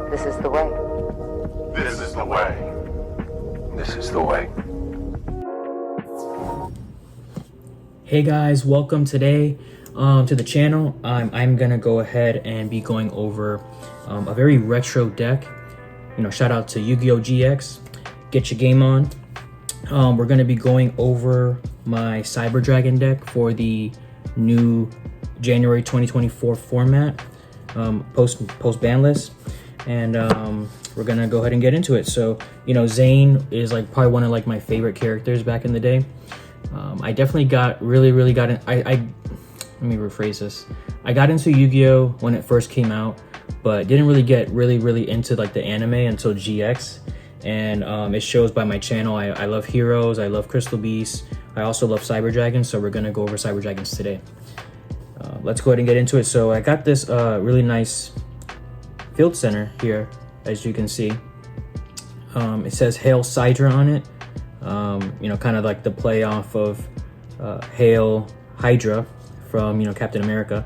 This is the way. This is the way. This is the way. Hey guys, welcome today to the channel. I'm gonna go ahead and be going over a very retro deck. Shout out to Yu-Gi-Oh GX. Get your game on. We're gonna be going over my Cyber Dragon deck for the new January 2024 format, post ban list, and we're gonna go ahead and get into it. So Zane is probably one of my favorite characters back in the day. I definitely really got in. Let me rephrase this. I got into Yu-Gi-Oh when it first came out, but didn't really get really into the anime until GX. And it shows by my channel. I love Heroes, I love Crystal Beasts, I also love Cyber Dragons, so we're gonna go over Cyber Dragons today. Let's go ahead and get into it. So I got this really nice field center here, as you can see. It says Hail Sidra on it. Kind of like the play off of Hail Hydra from Captain America.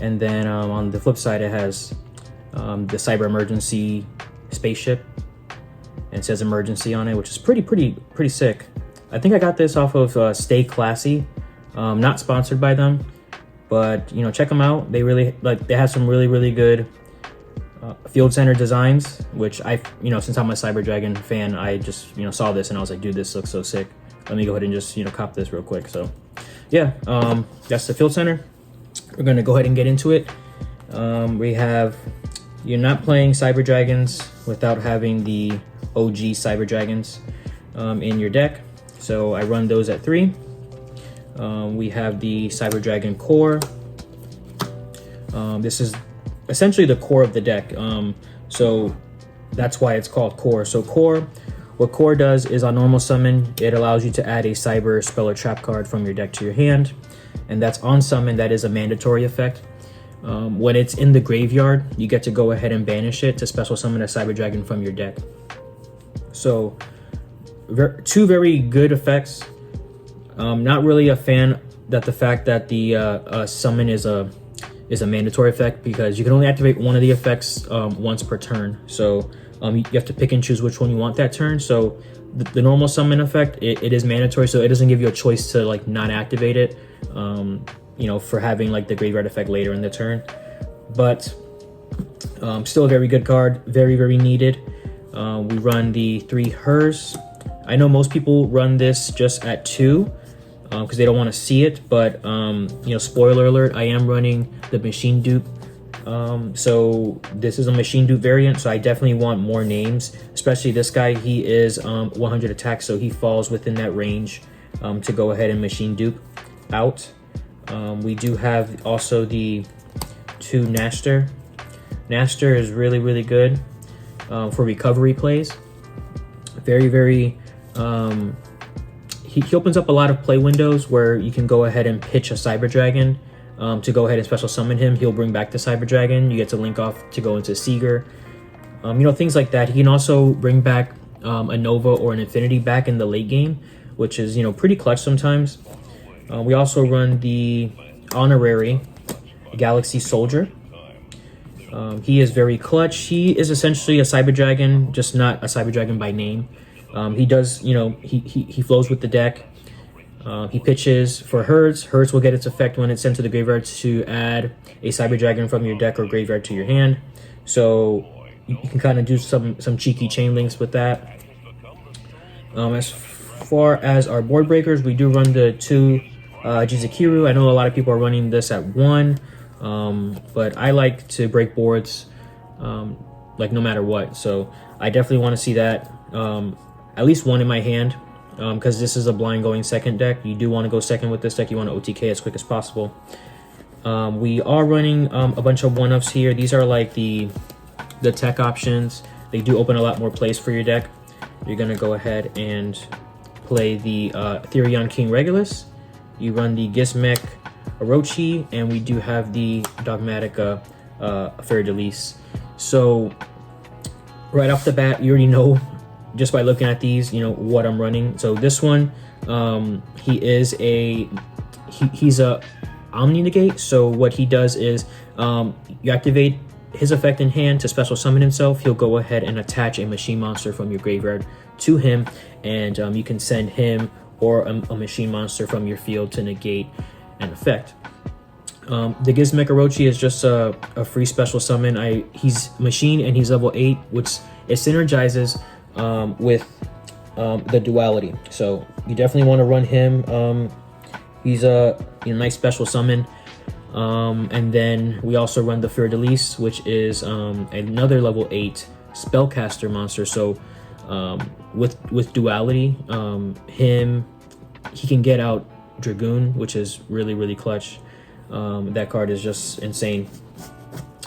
And then on the flip side, it has the Cyber Emergency spaceship, and it says emergency on it, which is pretty sick. I think I got this off of Stay Classy. Not sponsored by them, but check them out. They really they have some really good field center designs, which since I'm a Cyber Dragon fan, I just saw this and I was like, dude, this looks so sick. Let me go ahead and just cop this real quick. So yeah, that's the field center. We're gonna go ahead and get into it. We have, you're not playing Cyber Dragons without having the OG Cyber Dragons in your deck. So I run those at 3. We have the Cyber Dragon core. This is essentially the core of the deck. So that's why it's called core. So what core does is on normal summon, it allows you to add a cyber spell or trap card from your deck to your hand. And that's on summon, that is a mandatory effect. When it's in the graveyard, you get to go ahead and banish it to special summon a Cyber Dragon from your deck. So two very good effects. Not really a fan that the fact that the summon is a mandatory effect, because you can only activate one of the effects once per turn. So you have to pick and choose which one you want that turn. So the normal summon effect, it is mandatory, so it doesn't give you a choice to not activate it, for having the graveyard effect later in the turn. But still a very good card, very needed. We run the 3 hers. I know most people run this just at 2 because they don't want to see it, but spoiler alert, I am running the machine dupe. So this is a machine dupe variant, so I definitely want more names, especially this guy. He is 100 attack, so he falls within that range to go ahead and machine dupe out. We do have also the 2 Naster. Naster is really good for recovery plays. Very he opens up a lot of play windows where you can go ahead and pitch a Cyber Dragon to go ahead and special summon him. He'll bring back the Cyber Dragon. You get to link off to go into Seeger. Things like that. He can also bring back a Nova or an Infinity back in the late game, which is pretty clutch sometimes. We also run the honorary Galaxy Soldier. He is very clutch. He is essentially a Cyber Dragon, just not a Cyber Dragon by name. He does, he flows with the deck. He pitches for Herds. Herds will get its effect when it's sent to the graveyard to add a Cyber Dragon from your deck or graveyard to your hand. So you can kind of do some cheeky chain links with that. As far as our board breakers, we do run the 2 Jizukiru. I know a lot of people are running this at 1, but I like to break boards no matter what. So I definitely want to see that. At least 1 in my hand, because this is a blind going second deck. You do want to go second with this deck. You want to OTK as quick as possible. We are running a bunch of 1-ups here. These are the tech options. They do open a lot more plays for your deck. You're going to go ahead and play the Therion King Regulus. You run the Gizmek Orochi, and we do have the Dogmatica Fleur-de-Lis. So right off the bat, you already know just by looking at these, what I'm running. So this one, he's a Omni Negate. So what he does is you activate his effect in hand to special summon himself, he'll go ahead and attach a machine monster from your graveyard to him, and you can send him or a machine monster from your field to negate an effect. The Gizmek Orochi is just a free special summon. He's machine and he's level 8, which it synergizes with the duality. So you definitely want to run him. He's a nice special summon. And then we also run the Fleur de Lis, which is another level 8 spellcaster monster. So with duality, he can get out Dragoon, which is really clutch. That card is just insane.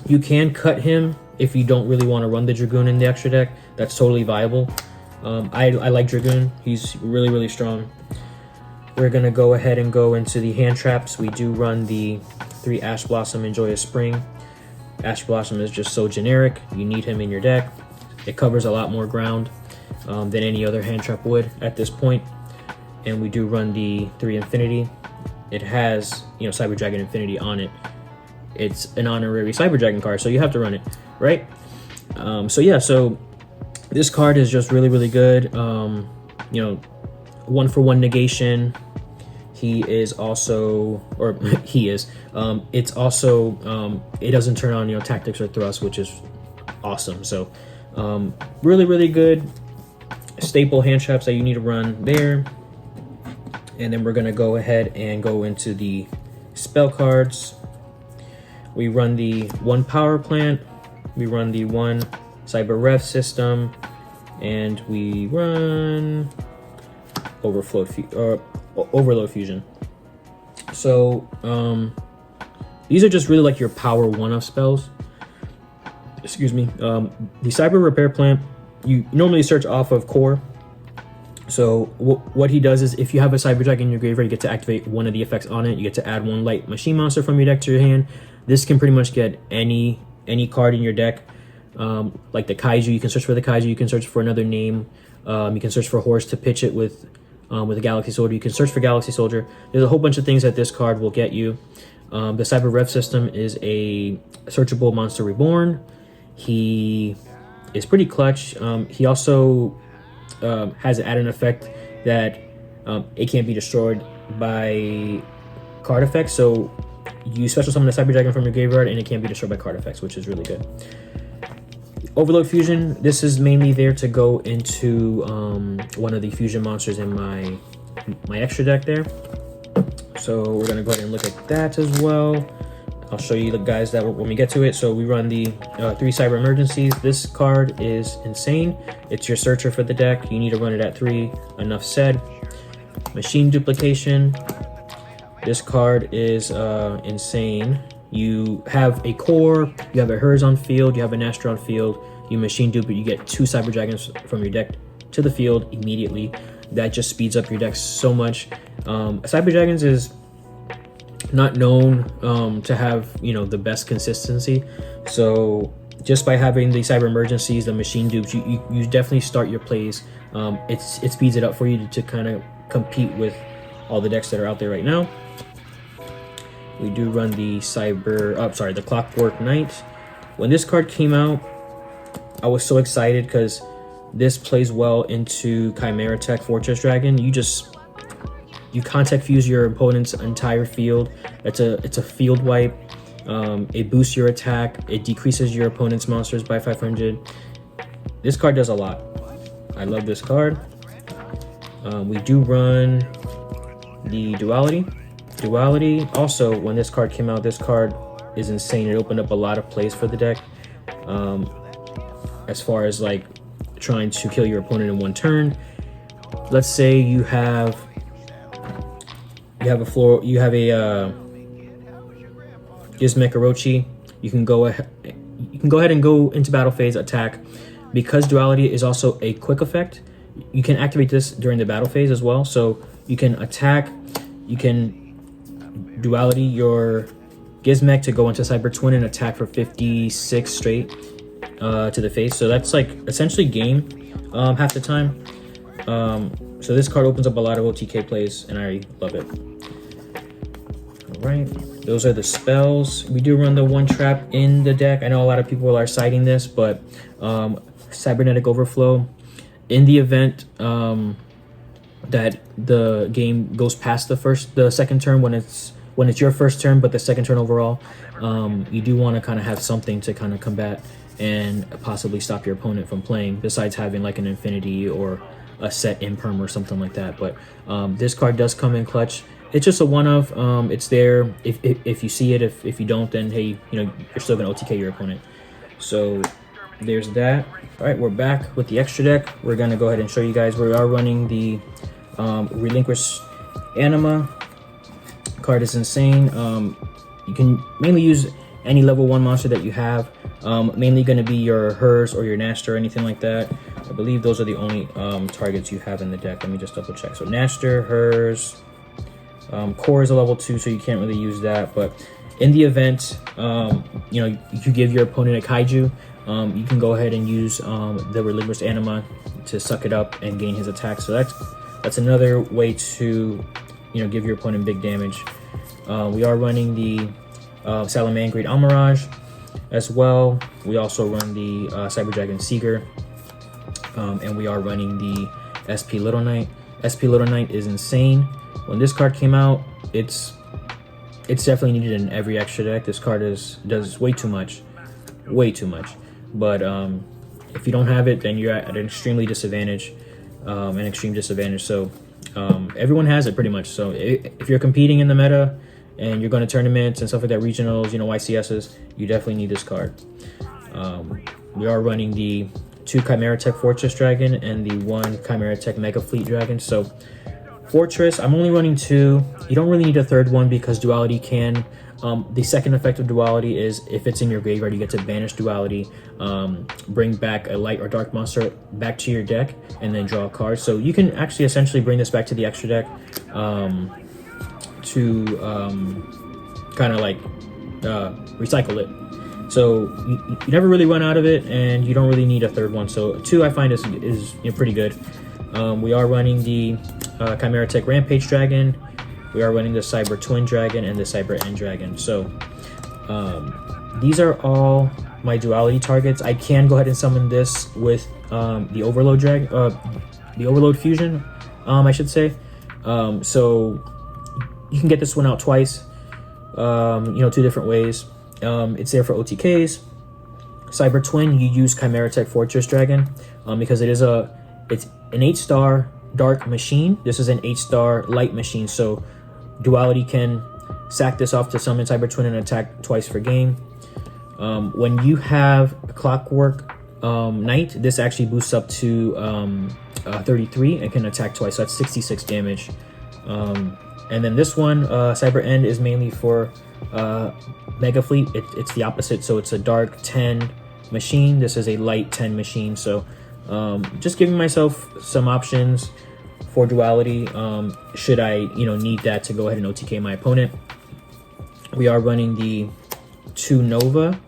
You can cut him if you don't really want to run the Dragoon in the extra deck. That's totally viable. I like Dragoon. He's really strong. We're gonna go ahead and go into the hand traps. We do run the 3 Ash Blossom and Joyous Spring. Ash Blossom is just so generic. You need him in your deck. It covers a lot more ground than any other hand trap would at this point. And we do run the 3 Infinity. It has, Cyber Dragon Infinity on it. It's an honorary Cyber Dragon card, so you have to run it, right? So this card is just really good. 1-for-1 negation. He is also, or he is. It's also, it doesn't turn on, tactics or thrust, which is awesome. So, really good staple hand traps that you need to run there. And then we're gonna go ahead and go into the spell cards. We run the 1 Power Plant. We run the 1 Cyber Rev System, and we run Overload Fusion. So these are just really like your power 1-off spells. Excuse me. The Cyber Repair Plant, you normally search off of core. So what he does is, if you have a Cyber Dragon in your graveyard, you get to activate one of the effects on it. You get to add 1 light machine monster from your deck to your hand. This can pretty much get any card in your deck. Like the Kaiju, you can search for the Kaiju. You can search for another name. You can search for horse to pitch it with a Galaxy Soldier. You can search for Galaxy Soldier. There's a whole bunch of things that this card will get you. The Cyber Rev System is a searchable monster reborn. He is pretty clutch. He also has an added effect that it can't be destroyed by card effects. So you special summon a Cyber Dragon from your graveyard and it can't be destroyed by card effects, which is really good. Overload Fusion, this is mainly there to go into one of the fusion monsters in my extra deck there. So we're gonna go ahead and look at that as well. I'll show you the guys that when we get to it. So we run the 3 Cyber Emergencies. This card is insane. It's your searcher for the deck. You need to run it at 3. Enough said. Machine Duplication. This card is insane. You have a core, you have a Herzon field, you have an Astron field, you machine dupe it, you get 2 Cyber Dragons from your deck to the field immediately. That just speeds up your deck so much. Cyber Dragons is not known to have the best consistency, so just by having the Cyber Emergencies, the machine dupes, you definitely start your plays. It speeds it up for you to kind of compete with all the decks that are out there right now. We do run the the Clockwork Knight. When this card came out, I was so excited because this plays well into Chimera Tech Fortress Dragon. You contact fuse your opponent's entire field. It's a field wipe. It boosts your attack. It decreases your opponent's monsters by 500. This card does a lot. I love this card. We do run the Duality. Duality, also, when this card came out, this card is insane. It opened up a lot of plays for the deck. As far as like trying to kill your opponent in 1 turn. Let's say you have a Gizmek Orochi. You can go ahead and go into battle phase, attack. Because Duality is also a quick effect, you can activate this during the battle phase as well. So you can attack, you can Duality your Gizmek to go into Cyber Twin and attack for 56 straight to the face. So that's like essentially game half the time. So this card opens up a lot of OTK plays and I love it. All right. those are the spells. We do run the one trap in the deck. I know a lot of people are citing this, but Cybernetic Overflow, in the event that the game goes past the second turn, when it's your first turn but the second turn overall, you do want to kind of have something to kind of combat and possibly stop your opponent from playing, besides having like an infinity or a set imperm or something like that. But this card does come in clutch. It's just a one-of. It's there if you see it. If you don't, then hey, you're still gonna OTK your opponent. So there's that. All right, we're back with the extra deck. We're gonna go ahead and show you guys. We are running the Relinquish Anima. Card is insane. You can mainly use any level 1 monster that you have. Mainly going to be your Hers or your Naster or anything like that. I believe those are the only targets you have in the deck. Let me just double check. So Naster, Hers, Core is a level 2, so you can't really use that. But in the event, you give your opponent a Kaiju, you can go ahead and use the Relinquished Anima to suck it up and gain his attack. So that's another way to give your opponent big damage. We are running the Salamangreat Almirage as well. We also run the Cyber Dragon Seeger, and we are running the SP Little Knight. SP Little Knight is insane. When this card came out, it's definitely needed in every extra deck. This card does way too much. But if you don't have it, then you're at an extreme disadvantage. So everyone has it pretty much. So if you're competing in the meta and you're going to tournaments and stuff like that, regionals, YCSs, you definitely need this card. We are running the 2 Chimera Tech Fortress Dragon and the 1 Chimera Tech Mega Fleet Dragon. So Fortress, I'm only running 2. You don't really need a third one because Duality can. The second effect of Duality is if it's in your graveyard, you get to banish Duality, bring back a light or dark monster back to your deck, and then draw a card. So you can actually essentially bring this back to the extra deck to kind of like recycle it. So you never really run out of it, and you don't really need a third one. So 2 I find is pretty good. We are running the Chimera Tech Rampage Dragon. We are running the Cyber Twin Dragon and the Cyber End Dragon. So these are all my Duality targets. I can go ahead and summon this with the Overload the Overload Fusion, I should say. So you can get this one out twice, 2 different ways. It's there for OTKs. Cyber Twin, you use Chimera Tech Fortress Dragon because it's an 8-star dark machine. This is an 8-star light machine, so Duality can sack this off to summon Cyber Twin and attack twice per game. When you have a Clockwork Knight, this actually boosts up to 33 and can attack twice, so that's 66 damage. And then this one, Cyber End, is mainly for Mega Fleet. It's the opposite, so it's a dark 10 machine. This is a light 10 machine, so just giving myself some options for Duality should I need that to go ahead and OTK my opponent. We are running the 2 Nova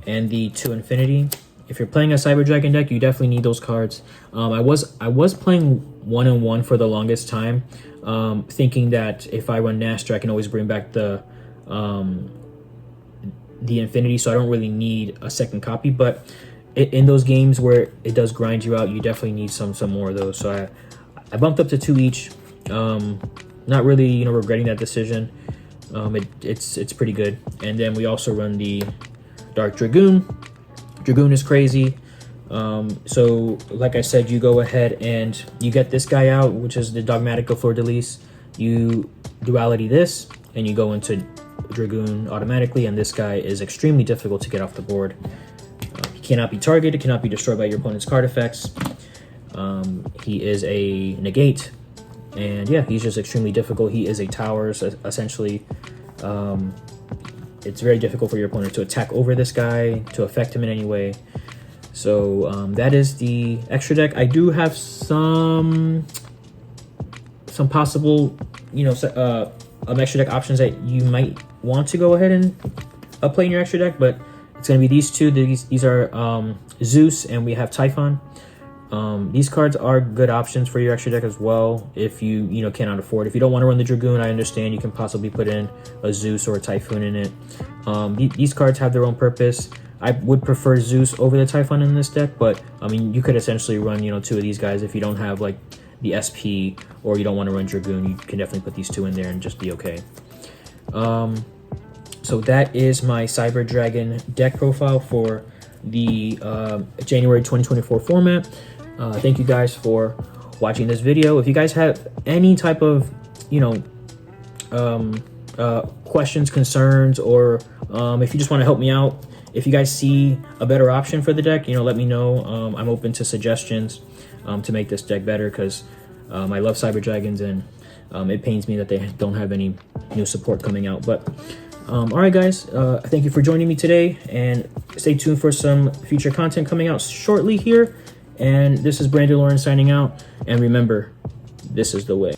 and the 2 Infinity. If you're playing a Cyber Dragon deck, you definitely need those cards. I was playing 1-1 for the longest time, thinking that if I run Naster, I can always bring back the Infinity, so I don't really need a second copy. But in those games where it does grind you out, you definitely need some more of those. So I bumped up to 2 each. Not really regretting that decision. It's pretty good. And then we also run the Dark Dragoon. Dragoon is crazy. So like I said, you go ahead and you get this guy out, which is the Dogmatic Fleur-de-Lis. You Duality this and you go into Dragoon automatically, and this guy is extremely difficult to get off the board. He cannot be targeted, cannot be destroyed by your opponent's card effects. He is a negate, and yeah, he's just extremely difficult. He is a tower, so essentially it's very difficult for your opponent to attack over this guy, to affect him in any way. So that is the extra deck. I do have some possible extra deck options that you might want to go ahead and play in your extra deck, but it's going to be these 2. These are Zeus, and we have Typhon. These cards are good options for your extra deck as well if you cannot afford. If you don't want to run the Dragoon, I understand. You can possibly put in a Zeus or a Typhoon in it. These cards have their own purpose. I would prefer Zeus over the Typhon in this deck, but I mean, you could essentially run, two of these guys if you don't have like the SP or you don't want to run Dragoon. You can definitely put these two in there and just be okay. So that is my Cyber Dragon deck profile for the January 2024 format. Thank you guys for watching this video. If you guys have any type of, questions, concerns, or if you just want to help me out, if you guys see a better option for the deck, let me know. I'm open to suggestions to make this deck better, because I love Cyber Dragons, and it pains me that they don't have any new support coming out. But all right, guys, thank you for joining me today, and stay tuned for some future content coming out shortly here. And this is Brandon Lawrence signing out, and remember, this is the way.